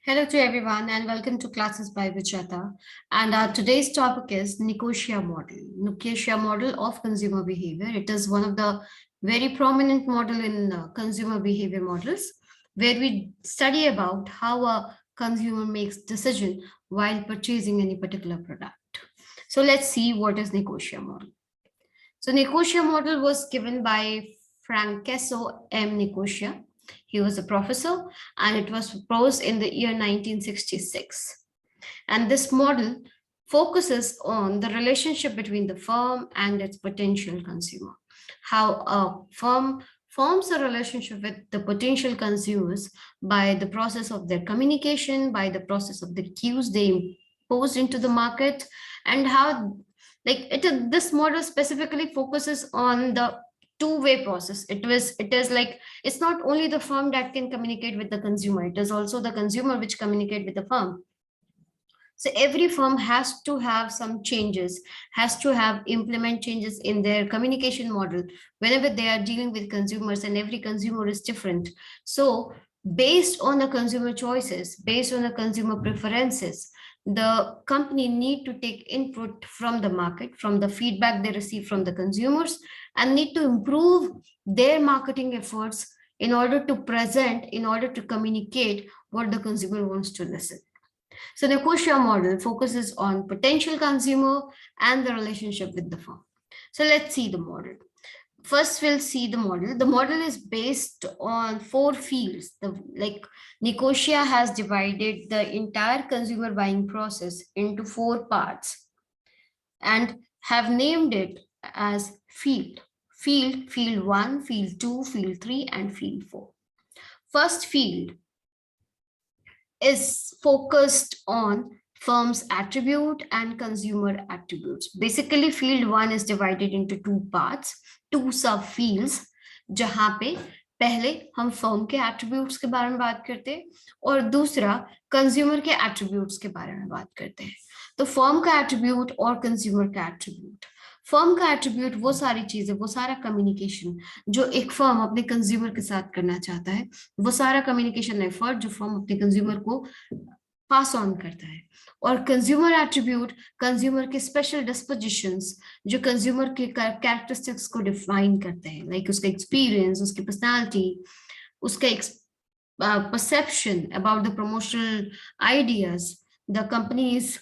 Hello to everyone and welcome to Classes by Vichata. And our today's topic is Nicosia model. Nicosia model of consumer behavior. It is one of the very prominent model in consumer behavior models where we study about how a consumer makes decision while purchasing any particular product. So let's see what is Nicosia model. So Nicosia model was given by Francesco M. Nicosia. He was a professor and it was proposed in the year 1966. And this model focuses on the relationship between the firm and its potential consumer. How a firm forms a relationship with the potential consumers by the process of their communication, by the process of the cues they impose into the market, and how this model specifically focuses on the two-way process. It is like it's not only the firm that can communicate with the consumer, it is also the consumer which communicate with the firm. So every firm has to have some changes, has to have implement changes in their communication model whenever they are dealing with consumers, and every consumer is different. So based on the consumer choices, based on the consumer preferences, the company need to take input from the market, from the feedback they receive from the consumers, and need to improve their marketing efforts in order to present, in order to communicate what the consumer wants to listen. So Nicosia model focuses on potential consumer and the relationship with the firm. So let's see the model. First, we'll see the model. The model is based on four fields. Nicosia has divided the entire consumer buying process into four parts and have named it as field. Field 1, field 2, field 3, and field 4. First field is focused on firm's attribute and consumer attributes. Basically, field 1 is divided into two parts, two sub fields, जहां पे पहले हम firm के attributes के बारे में बात करते हैं और दूसरा कंज्यूमर के एट्रीब्यूट्स के बारे में बात करते हैं. तो फर्म का एट्रीब्यूट और कंज्यूमर का एट्रीब्यूट. फर्म का एट्रीब्यूट वो सारी चीजें, वो सारा कम्युनिकेशन जो एक फर्म अपने कंज्यूमर के साथ करना चाहता है, वो सारा कम्युनिकेशन एफर्ट जो फर्म अपने कंज्यूमर को पास ऑन करता है. और कंज्यूमर एट्रीब्यूट कंज्यूमर के स्पेशल डिस्पोजिशंस जो कंज्यूमर के कैरेक्टरिस्टिक्स को डिफाइन करते हैं, लाइक उसका एक्सपीरियंस, उसकी पर्सनालिटी, उसका perception about the promotional ideas the company is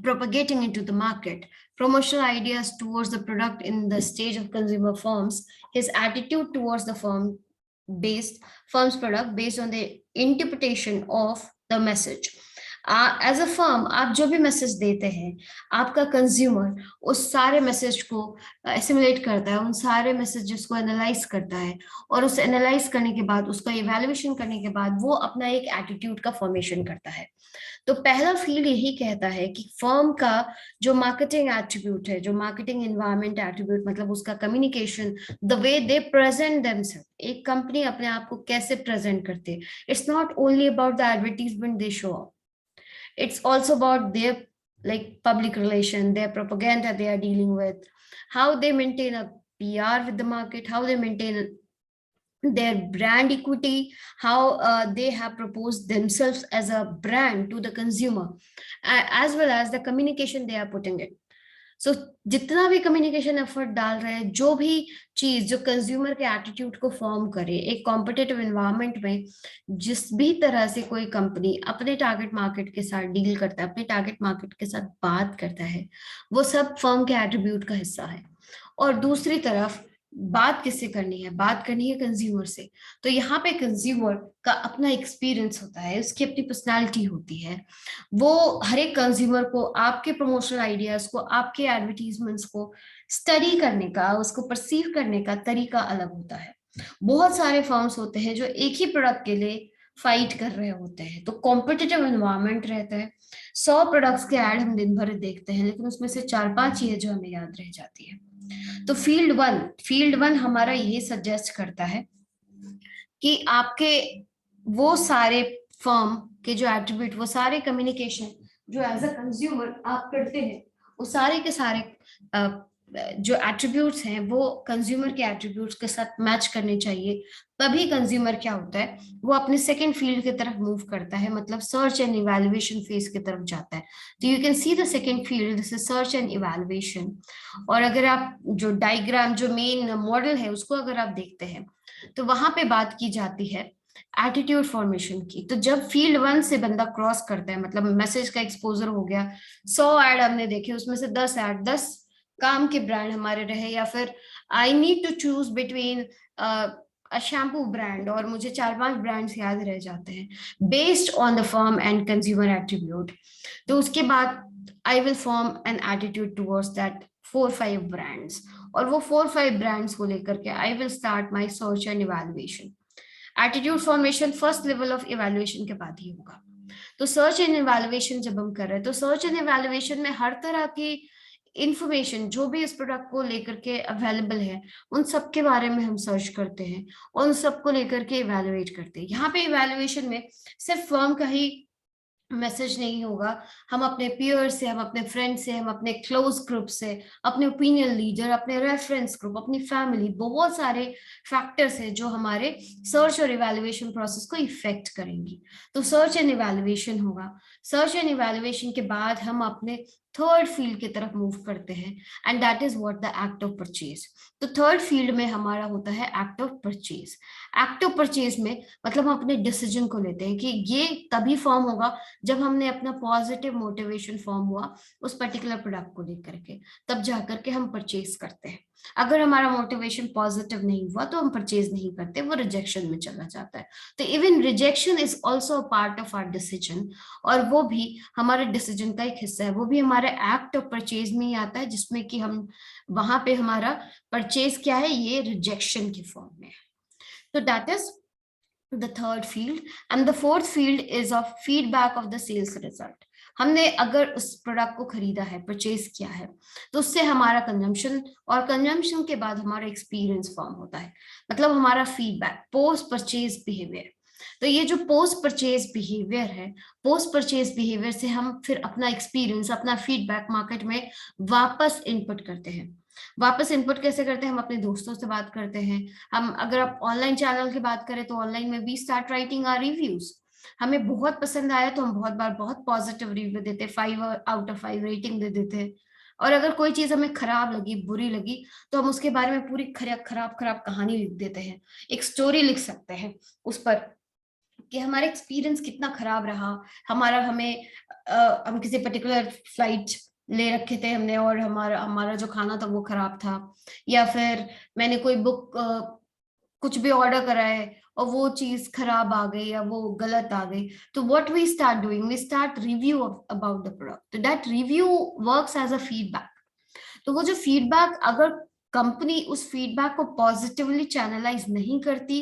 propagating into the market, promotional ideas towards the product in the stage of consumer forms, his attitude towards the firm's product based on the interpretation of the message. As a firm आप जो भी message देते हैं, आपका consumer उस सारे message को assimilate करता है, उन सारे मैसेजेस को एनालाइज करता है और उस एनालाइज करने के बाद, उसका इवैल्यूएशन करने के बाद वो अपना एक एटीट्यूड का फॉर्मेशन करता है. तो पहला फील्ड यही कहता है कि फर्म का जो मार्केटिंग एट्रीब्यूट है, जो मार्केटिंग एनवायरनमेंट एट्रीब्यूट, मतलब उसका communication, the way they present themselves, एक कंपनी अपने आप को कैसे प्रेजेंट करते हैं. It's not only about the advertisement they show up, it's also about their like public relation, their propaganda they are dealing with, how they maintain a PR with the market, how they maintain their brand equity, how they have proposed themselves as a brand to the consumer, as well as the communication they are putting it. सो जितना भी communication effort डाल रहे हैं, जो भी चीज जो consumer के एटीट्यूड को फॉर्म करे, एक कॉम्पिटिटिव एनवायरनमेंट में जिस भी तरह से कोई कंपनी अपने टारगेट मार्केट के साथ डील करता है, अपने टारगेट मार्केट के साथ बात करता है, वो सब फर्म के एट्रीब्यूट का हिस्सा है. और दूसरी तरफ बात किससे करनी है, बात करनी है कंज्यूमर से. तो यहाँ पे कंज्यूमर का अपना एक्सपीरियंस होता है, उसकी अपनी पर्सनालिटी होती है. वो हर एक कंज्यूमर को आपके प्रमोशनल आइडियाज को, आपके एडवर्टीजमेंट्स को स्टडी करने का, उसको परसीव करने का तरीका अलग होता है. बहुत सारे फर्म्स होते हैं जो एक ही प्रोडक्ट के लिए फाइट कर रहे होते हैं, तो कॉम्पिटिटिव एनवायरनमेंट रहता है. 100 प्रोडक्ट्स के ऐड हम दिन भर देखते हैं, लेकिन उसमें से 4-5 चीजें जो हमें याद रह जाती है. तो फील्ड वन हमारा ये सजेस्ट करता है कि आपके वो सारे फर्म के जो एट्रीब्यूट, वो सारे कम्युनिकेशन जो एज अ कंज्यूमर आप करते हैं, वो सारे के सारे जो एट्रीब्यूट्स हैं वो कंज्यूमर के एट्रीब्यूट्स के साथ मैच करने चाहिए, तभी कंज्यूमर क्या होता है, वो अपने सेकंड फील्ड की तरफ मूव करता है, मतलब सर्च एंड इवैल्यूएशन फेज की तरफ जाता है। तो you can see the second field, this is search and evaluation. और अगर आप जो डायग्राम, जो मेन मॉडल है उसको अगर आप देखते हैं, तो वहां पे बात की जाती है एटीट्यूड फॉर्मेशन की। तो जब फील्ड 1 से बंदा क्रॉस करता है, मतलब मैसेज का एक्सपोजर हो गया, 100 ऐड हमने देखे, उसमें से 10 ऐड, 10 काम के ब्रांड हमारे रहे, या फिर I need to choose between a shampoo brand, और मुझे 4-5 ब्रांड्स याद रह जाते हैं based on the firm and consumer attribute. तो उसके बाद I will form an attitude towards that 4-5 brands, और वो 4-5 ब्रांड्स को लेकर के I will start my search and evaluation. Attitude formation first level of evaluation के बाद ही होगा। तो सर्च एंड इवैल्यूएशन जब हम कर रहे हैं, तो सर्च एंड इवैल्यूएशन में हर तरह की इंफॉर्मेशन जो भी इस प्रोडक्ट को लेकर के अवेलेबल है, उन सब के बारे में हम सर्च करते हैं, उन सब को लेकर के इवैल्यूएट करते हैं। यहाँ पे इवैल्यूएशन में सिर्फ फर्म का ही मैसेज नहीं होगा, हम अपने पीयर से, हम अपने फ्रेंड से, हम अपने क्लोज ग्रुप से, अपने ओपिनियन लीडर, अपने रेफरेंस ग्रुप, अपनी फैमिली, बहुत सारे फैक्टर्स हैं जो हमारे सर्च और इवैल्यूएशन प्रोसेस को इफेक्ट करेंगी। तो सर्च एंड इवैल्यूएशन होगा। सर्च एंड इवैल्यूएशन के बाद हम अपने थर्ड फील्ड की तरफ मूव करते हैं, and that is what the act of purchase. तो थर्ड फील्ड में हमारा होता है act of purchase. Act of purchase में मतलब हम अपने डिसीजन को लेते हैं कि ये तभी फॉर्म होगा जब हमने अपना पॉजिटिव मोटिवेशन फॉर्म हुआ उस पर्टिकुलर प्रोडक्ट को लेकर के, तब जाकर के हम परचेज करते हैं। अगर हमारा मोटिवेशन पॉजिटिव नहीं हुआ तो हम परचेज नहीं करते, वो रिजेक्शन में चला जाता है। तो even rejection is also part of our decision, और वो भी हमारे डिसीजन का एक हिस्सा है, वो भी हमारे एक्ट ऑफ परचेज में ही आता है, जिसमें कि हम वहां पे हमारा परचेज क्या है, ये रिजेक्शन की फॉर्म में है। तो that is the third field, and the fourth field is of feedback of the sales result। हमने अगर उस प्रोडक्ट को खरीदा है, परचेज किया है, तो उससे हमारा कंजम्पशन, और कंजम्पशन के बाद हमारा एक्सपीरियंस फॉर्म होता है, मतलब हमारा फीडबैक, पोस्ट परचेज बिहेवियर। तो ये जो पोस्ट परचेज बिहेवियर है, पोस्ट परचेज बिहेवियर से हम फिर अपना एक्सपीरियंस, अपना फीडबैक मार्केट में वापस इनपुट करते हैं। वापस इनपुट कैसे करते हैं, हम अपने दोस्तों से बात करते हैं। हम अगर आप ऑनलाइन चैनल की बात करें, तो ऑनलाइन में we start writing our reviews. हमें बहुत पसंद आया तो हम बहुत बार बहुत पॉजिटिव रिव्यू देते, 5 आउट ऑफ 5 रेटिंग दे देते। और अगर कोई चीज हमें खराब लगी, बुरी लगी, तो हम उसके बारे में पूरी खराब खराब खराब कहानी लिख देते हैं, एक स्टोरी लिख सकते हैं उस पर कि हमारा एक्सपीरियंस कितना खराब रहा। हमारा हमें हम किसी पर्टिकुलर फ्लाइट ले रखे थे हमने, और हमारा हमारा जो खाना था वो खराब था, या फिर मैंने कोई बुक कुछ भी ऑर्डर करा है और वो चीज खराब आ गई या वो गलत आ गई। तो what we start doing, we start review about the product. तो that review works as a feedback. तो वो जो फीडबैक, अगर कंपनी उस फीडबैक को पॉजिटिवली चैनलाइज नहीं करती,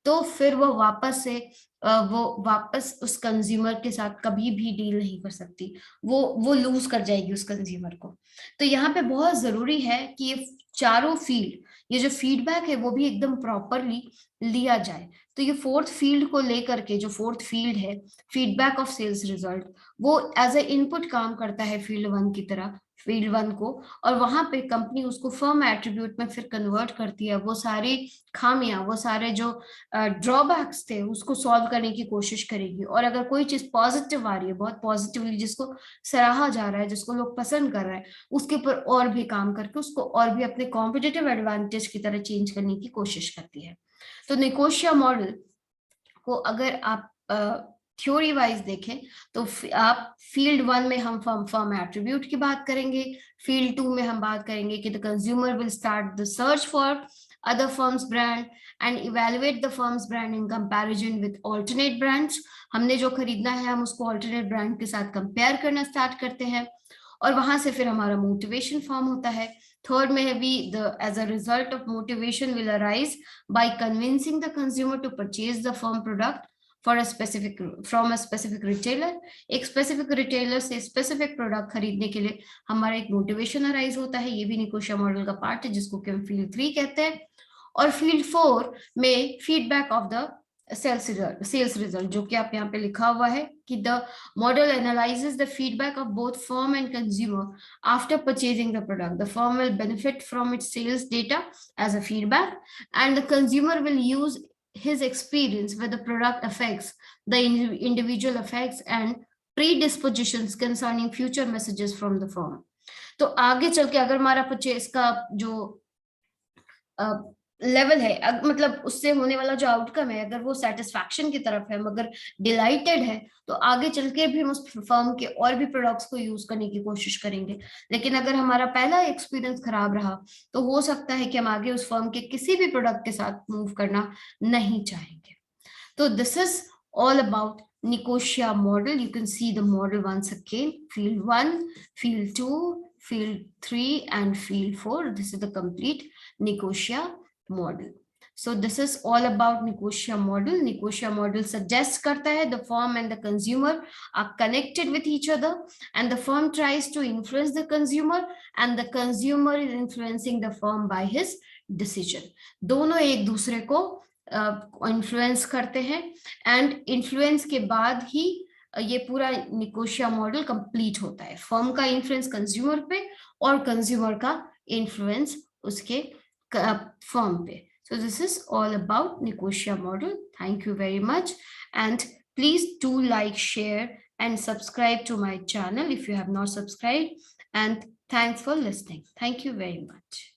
तो फिर वो वापस उस कंज्यूमर के साथ कभी भी डील नहीं कर सकती, वो लूज कर जाएगी उस कंज्यूमर को। तो यहाँ पे बहुत जरूरी है कि ये चारों फील्ड, ये जो फीडबैक है वो भी एकदम प्रॉपरली लिया जाए। तो ये फोर्थ फील्ड को लेकर के, जो फोर्थ फील्ड है, फीडबैक ऑफ सेल्स रिजल्ट, वो एज ए इनपुट काम करता है फील्ड 1 की तरह, फील्ड 1 को। और वहां पे कंपनी उसको फर्म एट्रीब्यूट में फिर कन्वर्ट करती है, वो सारी खामियां, वो सारे जो ड्रॉबैक्स थे उसको सॉल्व करने की कोशिश करेगी। और अगर कोई चीज पॉजिटिव आ रही है, बहुत पॉजिटिवली, जिसको सराहा जा रहा है, जिसको लोग पसंद कर रहे हैं, उसके ऊपर और भी काम करके उसको और भी अपने कॉम्पिटिटिव एडवांटेज की तरह चेंज करने की कोशिश करती है। तो निकोशिया मॉडल को अगर आप थ्योरी वाइज देखें, तो आप फील्ड 1 में हम फर्म एट्रीब्यूट की बात करेंगे, फील्ड 2 में हम बात करेंगे कि the consumer will start the search for other firms brand and evaluate the firm's brand in comparison with alternate brands। हमने जो खरीदना है हम उसको alternate brand के साथ कंपेयर करना स्टार्ट करते हैं, और वहां से फिर हमारा मोटिवेशन फॉर्म होता है। थर्ड में है we the as a result of motivation will arise by convincing the consumer to purchase the firm product for a specific from a specific retailer। एक स्पेसिफिक रिटेलर से स्पेसिफिक प्रोडक्ट खरीदने के लिए हमारा एक मोटिवेशन अराइज होता है, ये भी निकोशिया मॉडल का पार्ट है, जिसको कि हम फील्ड 3 कहते हैं। और फील्ड 4 में feedback of the sales result, जो कि आप यहाँ पे लिखा हुआ है कि the model analyses the feedback of both firm and consumer after purchasing the product. The firm will benefit from its sales data as a feedback, and the consumer will use his experience with the product affects the individual effects and predispositions concerning future messages from the firm. तो आगे चल के अगर हमारा purchase का जो level है, मतलब उससे होने वाला जो आउटकम है, अगर वो सेटिस्फैक्शन की तरफ है, मगर डिलाइटेड है, तो आगे चल के भी हम उस फर्म के और भी प्रोडक्ट्स को यूज करने की कोशिश करेंगे. लेकिन अगर हमारा पहला एक्सपीरियंस खराब रहा तो हो सकता है कि हम आगे उस फर्म के किसी भी प्रोडक्ट के साथ मूव करना नहीं चाहेंगे. तो this is all about Nicosia model. You can see the model once again: field 1, field 2, field 3, and field 4. This is the complete Nicosia model. So this is all about Nicosia model. Nicosia model suggests karta hai the firm and the consumer are connected with each other, and the firm tries to influence the consumer, and the consumer is influencing the firm by his decision. दोनों एक दूसरे को influence करते हैं, and influence के बाद ही ये पूरा निकोशिया मॉडल कंप्लीट होता है. फर्म का इन्फ्लुएंस कंज्यूमर पे और कंज्यूमर का इन्फ्लुएंस उसके फर्म पे. So this is all about Nicosia model. Thank you very much, and please do like, share, and subscribe to my channel if you have not subscribed. And thanks for listening. Thank you very much.